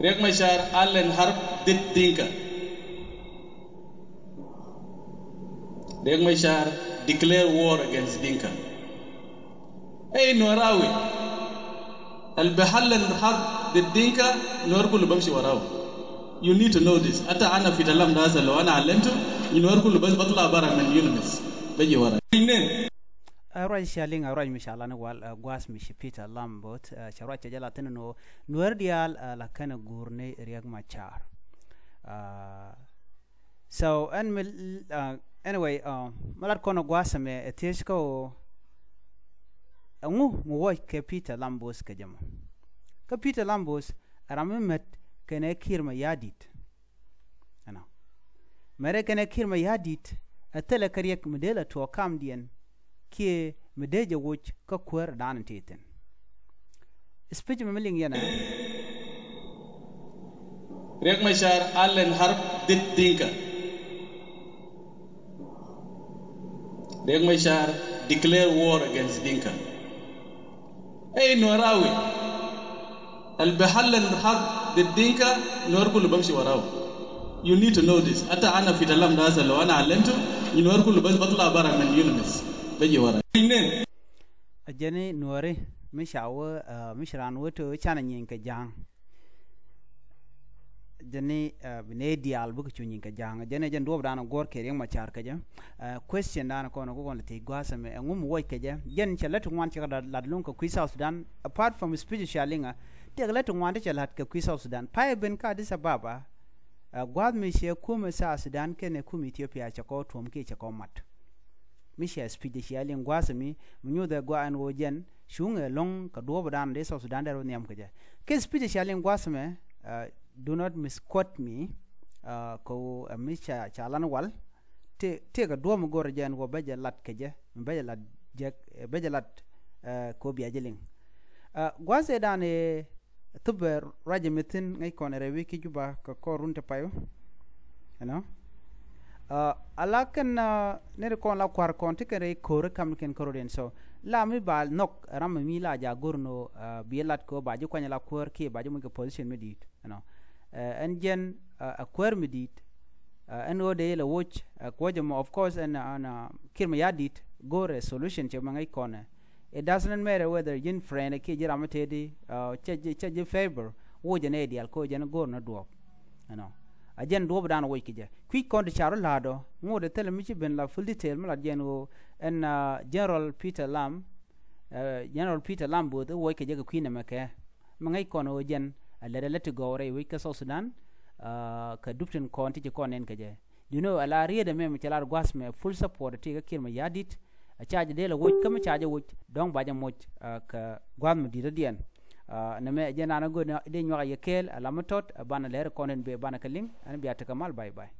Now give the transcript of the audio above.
Riek Machar Allen Harp dit Dinka. Riek Machar declare war against Dinka. Hey Norawi, Al-Bahal Harp dit Dinka, Norkul Bamshi Warao. You need to know this. Ata ana fitalam daza lo ana alentu, you Norkul Bas Batla Bara and Unimis. Beji Wara. Arwaj shaling arwaj mishalana wal gwas mishi Peter Lambot charwaj jala tenno nuerdial la kana gurne Riek Machar. So anyway malar kono gwasame etishko ngu muwaj ke Peter Lambos ke jama. Ka Peter Lambos ramimet kene kirma yadit. Ana. Mere kene kirma yadit atela kariek modela to kam dien ki medeje wuch ka kwer dan teten speech memeling yana Riek Machar Allen Harp dit Dinka. Riek Machar declare war against Dinka. Hey Norawi, Al-Bahal Harp dit Dinka, Norkul Bamshi Warao. You need to know this. Ata ana fitalam daza lo ana alentu, you Norkul Bas Batla Bara and Unimis. Ajane nuare mishawa mishran woto chana nyinka jang jane bine dial bu ku nyinka jang jane jan do dana gor ke Riek Machar kaje question dana kono ko gon te gwasa me ngum woy kaje jen chalatu wan ci la lon ko kwisa Sudan apart from speech shalinga te galatu wan te chalat ka kwisa Sudan pa ben ka Addis Ababa gwad mi she kuma sa Sudan kene kuma Ethiopia cha ko tom ke cha ko mat Misha speech shaling gwasami munyo da gwa an wojen shunga long ka do badan de South Sudan daro niam kaje ke speech shaling gwasame do not misquote me ko misha chalan wal te ga do mo gor jen wo beje lat kaje beje lat jek beje lat ko biya jeling gwase dane tuber rajemetin ngai kon rewi ki juba ka korunte payo you alakan nere kon la kwar kon tikere kore kam ken koroden so la mi bal nok ram mi la ja gorno bielat ko baji kwanya la kwar ki baji mo ke position medit and jen a kwar medit and o de la watch ko jamo of course and kirma yadit gore solution che mangai kon it doesn't matter whether yin friend ki jira matedi cheje favor wo jene dial ko jene gorno do ajen do badan woy kije quick kon de charo lado ngode tele mi ci ben la full detail mala jeno en General Peter Lam bo woy kije ko kwina make mangay kono jen ala let go re wi ka South Sudan ka dupten kon ti ko nen kije you know ala riede mem ci lar gwas me full support ti ka kirma yadit a charge de la woy kam charge woy donc baja moj ka gwam di dien na me jena na go de nywa yekel ala matot bana ler konen be bana kaling an biya ta kamal bye bye